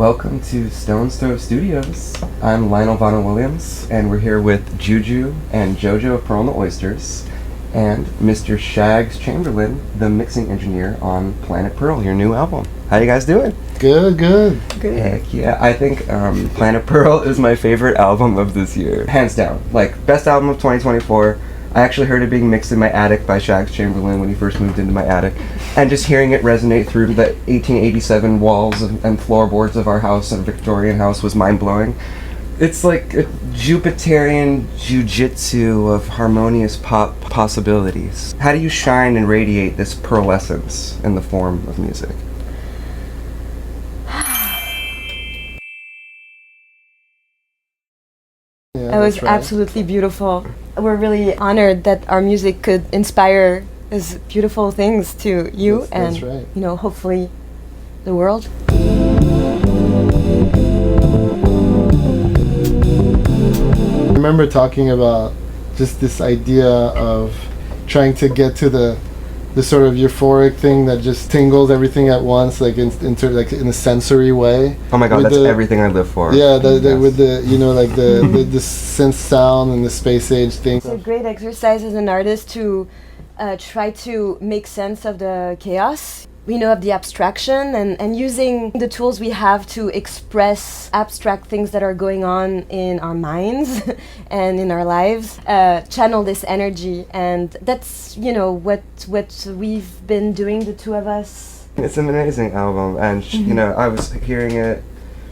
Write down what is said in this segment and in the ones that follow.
Welcome to Stone Stove Studios. I'm Lionel Williams, and we're here with Juju and Jojo of Pearl and the Oysters, and Mr. Shags Chamberlain, the mixing engineer on Planet Pearl, your new album. How you guys doing? Good. Heck yeah. I think Planet Pearl is my favorite album of this year. Hands down. Like, best album of 2024. I actually heard it being mixed in my attic by Shags Chamberlain when he first moved into my attic. And just hearing it resonate through the 1887 walls and floorboards of our house, a Victorian house, was mind-blowing. It's like a Jupiterian jiu-jitsu of harmonious pop possibilities. How do you shine and radiate this pearlescence in the form of music? Yeah, that was right. absolutely beautiful. We're really honored that our music could inspire these beautiful things to you that's and right. you know, hopefully the world. I remember talking about just this idea of trying to get to the sort of euphoric thing that just tingles everything at once, like in a sensory way. Oh my god, that's everything I live for. Yeah, with the like the synth sound and the space age thing. It's a great exercise as an artist to try to make sense of the chaos. We know of the abstraction and using the tools we have to express abstract things that are going on in our minds and in our lives, channel this energy, and that's, you know, what we've been doing, the two of us. It's an amazing album, and you know, I was hearing it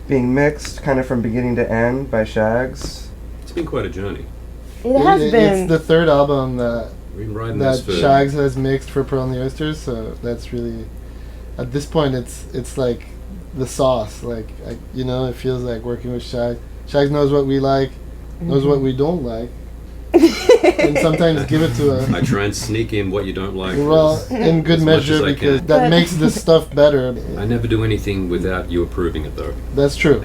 being mixed kind of from beginning to end by Shags. It's been quite a journey. It has been. It's the third album that We've been riding this for Shags has mixed for Pearl and the Oysters, so that's really, at this point, it's like the sauce. Like, you know, it feels like working with Shags. Shags knows what we like, knows what we don't like, and sometimes give it to us. I try and sneak in what you don't like. Well, in good measure, because that makes this stuff better. I never do anything without you approving it, though. That's true.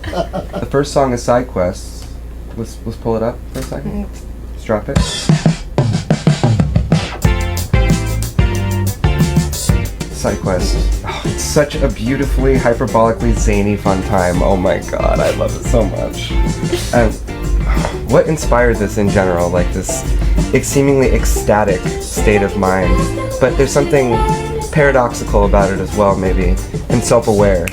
The first song is Side Quests. Let's pull it up for a second. Let's drop it. Side Quest. Oh, it's such a beautifully, hyperbolically zany fun time. Oh my god, I love it so much. And what inspired this in general? Like this seemingly ecstatic state of mind. But there's something paradoxical about it as well, maybe, and self-aware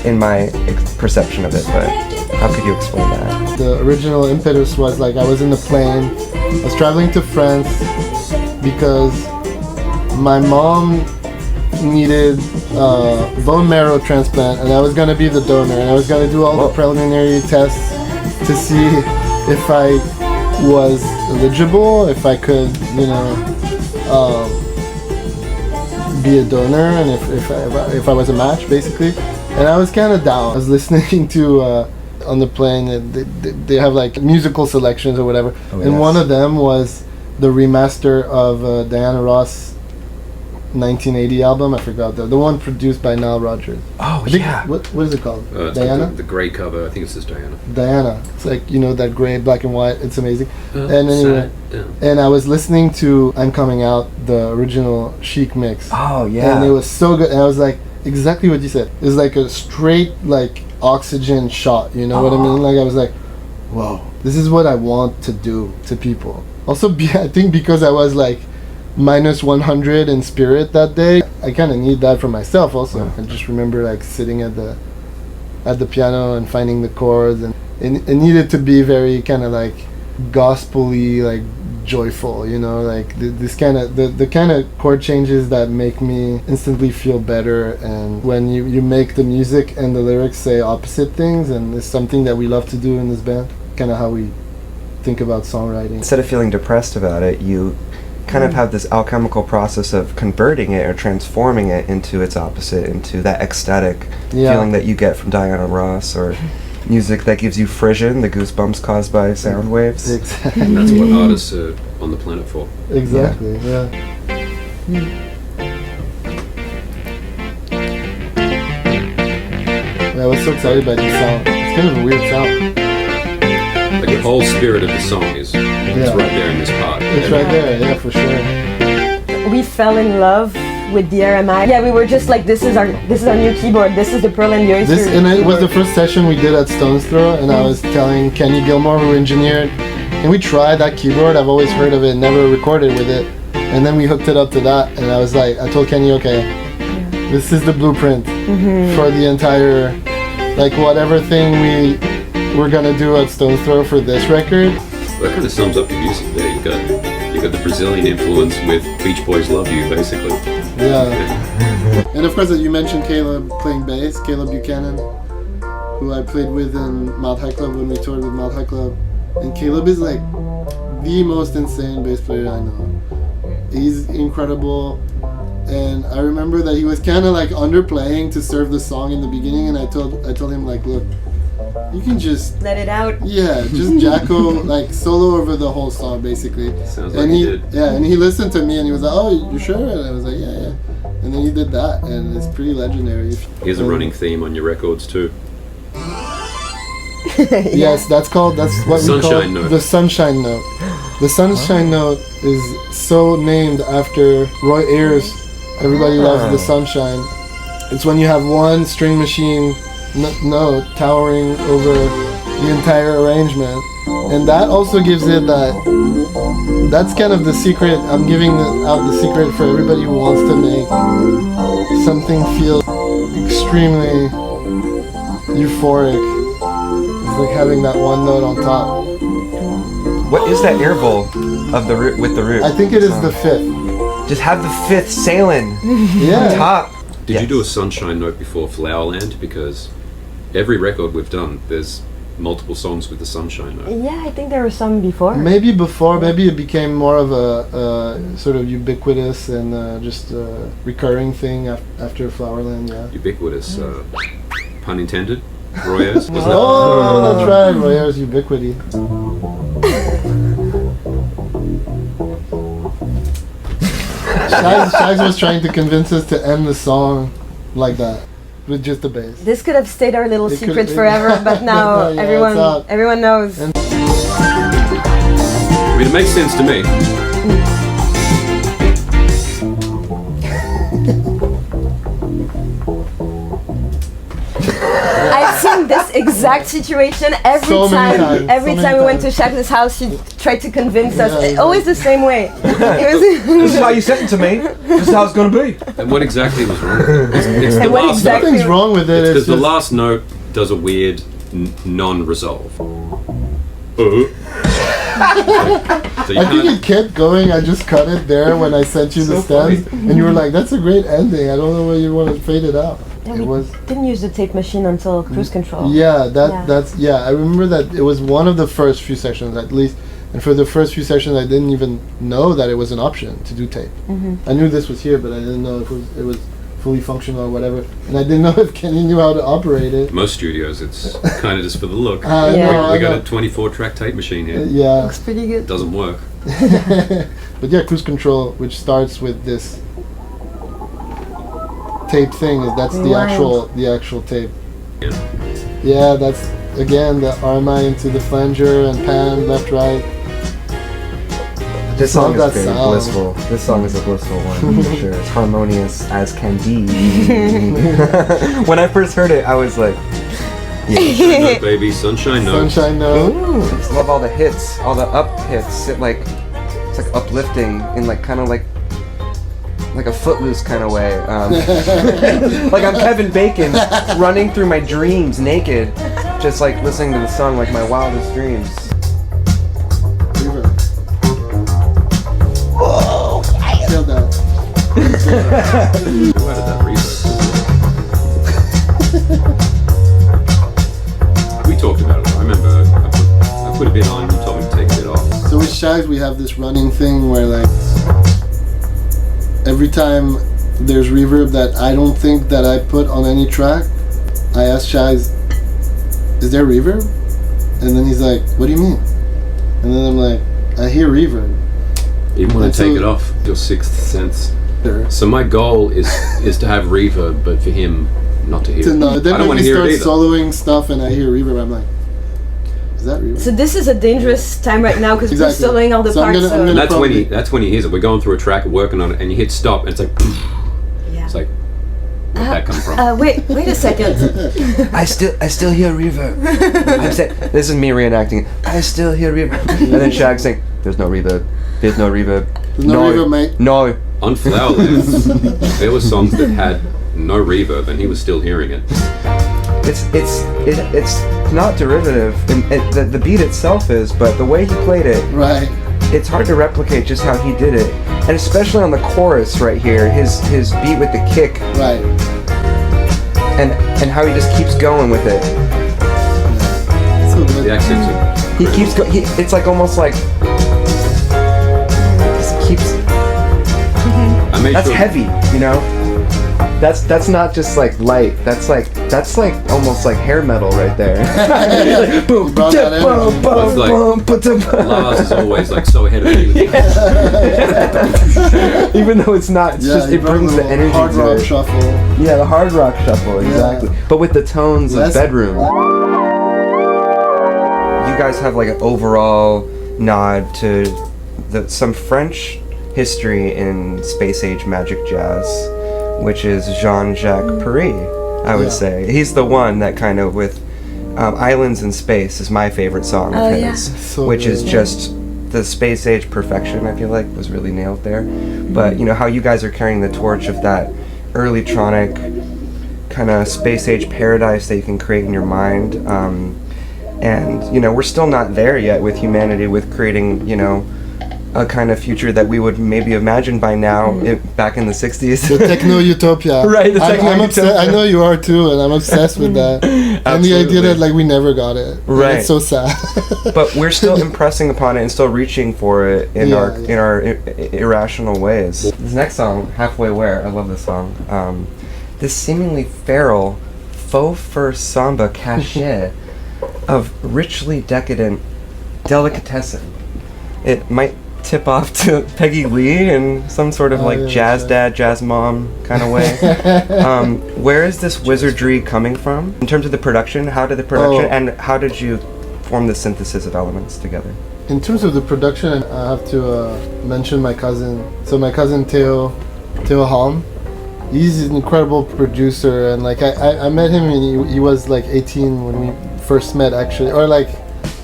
in my perception of it. But how could you explain that? The original impetus was like I was in the plane. I was traveling to France because my mom needed bone marrow transplant, and I was going to be the donor, and I was going to do all the preliminary tests to see if I was eligible, if I could, you know, be a donor, and if I was a match, basically. And I was kind of down. I was listening to on the plane, they have like musical selections or whatever, and one of them was the remaster of Diana Ross 1980 album. I forgot the one produced by Nile Rodgers. Oh yeah. What is it called? Diana. The grey cover. I think it's just Diana. Diana. It's like, you know, that grey, black and white. It's amazing. And anyway, and I was listening to "I'm Coming Out," the original Chic mix. Oh yeah. And it was so good. And I was like, exactly what you said. It was like a straight like oxygen shot. You know what I mean? Like I was like, whoa, this is what I want to do to people. Also, I think because I was like minus 100 in spirit that day, I kind of need that for myself also. I just remember like sitting at the piano and finding the chords, and it needed to be very kind of like gospel-y, like joyful, you know, like this kind of the kind of chord changes that make me instantly feel better. And when you make the music and the lyrics say opposite things, and it's something that we love to do in this band, kind of how we think about songwriting. Instead of feeling depressed about it, you kind of have this alchemical process of converting it or transforming it into its opposite, into that ecstatic feeling that you get from Diana Ross, or music that gives you frisson, the goosebumps caused by sound waves. Exactly. And that's what artists are on the planet for. Exactly, yeah. I was so excited by this sound. It's kind of a weird sound. Like the whole spirit of the song is it's right there in this part. It's right there, yeah, for sure. We fell in love with the RMI. Yeah, we were just like, this is our new keyboard. This is the Pearl and the Oyster. It was the first session we did at Stone's Throw, and I was telling Kenny Gilmore, who engineered, and we tried that keyboard. I've always heard of it, never recorded with it, and then we hooked it up to that, and I was like, I told Kenny, okay, this is the blueprint for the entire, like whatever thing we're gonna do at Stone's Throw for this record. Well, that kind of sums up the music there. You got the Brazilian influence with Beach Boys Love You, basically. Yeah. And of course, you mentioned Caleb playing bass, Caleb Buchanan, who I played with in Mount High Club when we toured with Mount High Club. And Caleb is like the most insane bass player I know. He's incredible. And I remember that he was kind of like underplaying to serve the song in the beginning, and I told him like, look, you can just let it out. Yeah, just Jacko like solo over the whole song basically. Sounds and like he did. Yeah, and he listened to me and he was like, "Oh, you sure?" And I was like, "Yeah." And then he did that, and it's pretty legendary. Here's a running theme on your records too. Yes, that's what we call Sunshine Note. The Sunshine Note. The Sunshine Note is so named after Roy Ayers. Everybody loves the Sunshine. It's when you have one string machine note towering over the entire arrangement, and that also gives it that's kind of the secret. I'm giving out the secret for everybody who wants to make something feel extremely euphoric. It's like having that one note on top. What is that interval of the root with the root? I think it is the fifth. Just have the fifth sailing Yeah. on top. Did you do a Sunshine Note before Flowerland? Because every record we've done, there's multiple songs with the Sunshine Note. Yeah, I think there were some before. Maybe before, maybe it became more of a sort of ubiquitous and just a recurring thing after Flowerland, yeah. Ubiquitous, pun intended. Royers, wasn't Oh, that's right, Royer's ubiquity. Shags was trying to convince us to end the song like that, with just the bass. This could have stayed our little It secret could- forever, but now Yeah, it's out. everyone knows. And- I mean, it makes sense to me. I've seen this exact situation every So many time. times, Every so time many we went to times. Shags' house, he tried to convince us. Yeah, yeah. Always the same way. This is how you sent it to me. This is how it's gonna be. And what exactly was wrong? It's the And what last exactly- note. Nothing's wrong with it. It's because It's the just, last note does a weird non-resolve. So you I think can't. it kept going. I just cut it there when I sent you the So stems, and you were like, "That's a great ending. I don't know why you want to fade it out." And It we was. didn't use the tape machine until cruise control. Yeah, Yeah. that's I remember that it was one of the first few sections at least, and for the first few sections I didn't even know that it was an option to do tape. I knew this was here, but I didn't know if it was fully functional or whatever, and I didn't know if Kenny knew how to operate it. Most studios, it's kind of just for the look. I Yeah. know, We I got know. a 24-track tape machine here. Yeah, Looks pretty good. Doesn't work. but yeah, cruise control, which starts with this tape thing, that's Rewind. the actual tape. Yeah. Yeah, that's again the RMI into the flanger and pan left right. This song Love is that very sound. blissful. This song is a blissful one for sure. It's harmonious as can be. When I first heard it, I was like, Sunshine Note, baby, Sunshine Note. Sunshine note. ooh. I just love all the hits, all the up hits. It's like uplifting in like kind of like a Footloose kind of way. Like I'm Kevin Bacon running through my dreams naked, just like listening to the song like my wildest dreams. Reverb. Feel that. Who added that reverb? We talked about it. I remember I put a bit on. You told me to take a bit off. So with Shags, we have this running thing where like every time there's reverb that I don't think that I put on any track, I ask Shags, "Is there reverb?" And then he's like, "What do you mean?" And then I'm like, "I hear reverb." Even when I And take so- it off, your sixth sense. There. So my goal is to have reverb, but for him, not to hear To it. know. Then I don't when want he to hear starts it either. soloing stuff and I hear reverb, I'm like, "Is that reverb?" So this is a dangerous time right now because Exactly. we're soloing all the So I'm parts. gonna- I'm so gonna- That's when probably- he hears it. We're going through a track, working on it, and you hit stop, and it's like, It's like, where'd that come from? Wait a second. I still hear reverb. I'm saying, this is me reenacting it. I still hear reverb. And then Shag's saying, there's no reverb. There's no reverb. There's no reverb, mate. No. On Flowerland, there were songs that had no reverb, and he was still hearing it. It's not derivative. The beat itself is, but the way he played it, Right. it's hard to replicate just how he did it. And especially on the chorus right here, his beat with the kick, Right. and how he just keeps going with it. So good. The accents are He keeps going. It's like almost like just keeps. I made That's sure heavy, you know. That's not just like light. That's like almost like hair metal right there. Boom, brought that in. Lars is always like so ahead of you. Even though it's not, it's just he it brought a brings the little energy hard to rock it. shuffle. Yeah, the hard rock shuffle, exactly. But with the tones of Less- bedroom. You guys have like an overall nod to some French history in space age magic jazz, which is Jean-Jacques Perry, I would Yeah. say. He's the one that kind of with Islands in Space is my favorite song of Oh, yeah. his, So which is good. just the space age perfection, I feel like, was really nailed there. But, you know, how you guys are carrying the torch of that early-tronic kind of space age paradise that you can create in your mind. And, you know, we're still not there yet with humanity with creating, you know, a kind of future that we would maybe imagine by now, back in the 60s. The techno utopia. Right, the techno I'm obsessed. utopia. I know you are too, and I'm obsessed with that. And the idea Absolutely. that like we never got it. And Right. It's so sad. But we're still impressing upon it and still reaching for it in Yeah, our yeah. in our irrational ways. This next song, Halfway Where, I love this song. This seemingly feral faux fur samba cachet of richly decadent delicatessen. It might tip off to Peggy Lee in some sort of like yeah, jazz sure. dad, jazz mom kind of way. Where is this wizardry coming from in terms of the production? How did the production and how did you form the synthesis of elements together? In terms of the production, I have to mention my cousin. So my cousin Theo Halm, he's an incredible producer, and like I met him and he was like 18 when we first met actually, or like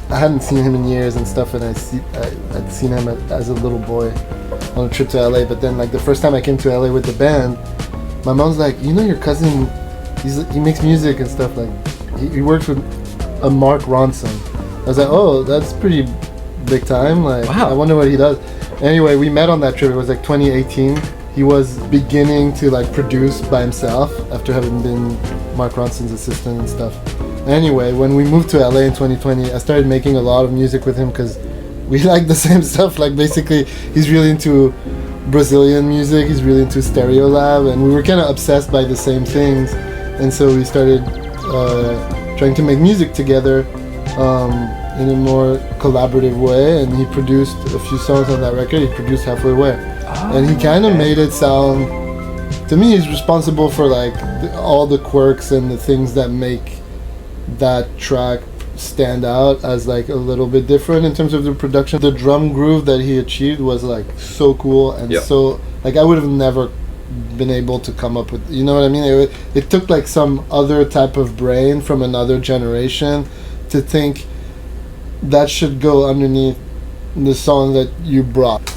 I hadn't seen him in years and stuff, and I'd seen him as a little boy on a trip to LA. But then like the first time I came to LA with the band, my mom's like, you know your cousin, he makes music and stuff, like he works with a Mark Ronson. I was like, oh, that's pretty big time, like Wow. I wonder what he does. Anyway, we met on that trip. It was like 2018. He was beginning to like produce by himself after having been Mark Ronson's assistant and stuff. Anyway, when we moved to LA in 2020, I started making a lot of music with him because we like the same stuff. Like basically, he's really into Brazilian music. He's really into Stereolab, and we were kind of obsessed by the same things. And so we started trying to make music together in a more collaborative way. And he produced a few songs on that record. He produced Halfway Where, and he kind of made it sound. To me, he's responsible for like all the quirks and the things that make that track stand out as like a little bit different in terms of the production. The drum groove that he achieved was like so cool and so like I would have never been able to come up with, you know what I mean? It took like some other type of brain from another generation to think that should go underneath the song that you brought.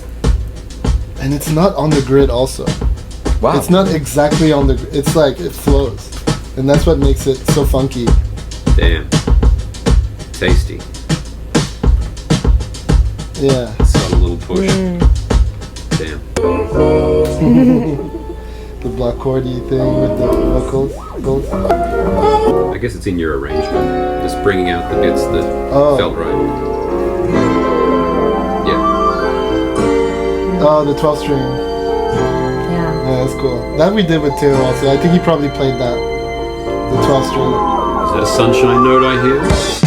And it's not on the grid also. Wow. It's not exactly on the it's like it flows. And that's what makes it so funky. Damn. Tasty. Yeah. It's got a little push. Damn. The black chordy thing with the vocals. I guess it's in your arrangement. Just bringing out the bits that felt right. Yeah. Oh, the 12 string. Yeah. Yeah, that's cool. That we did with Theo also. I think he probably played that. The 12 string. Is that a sunshine note I hear?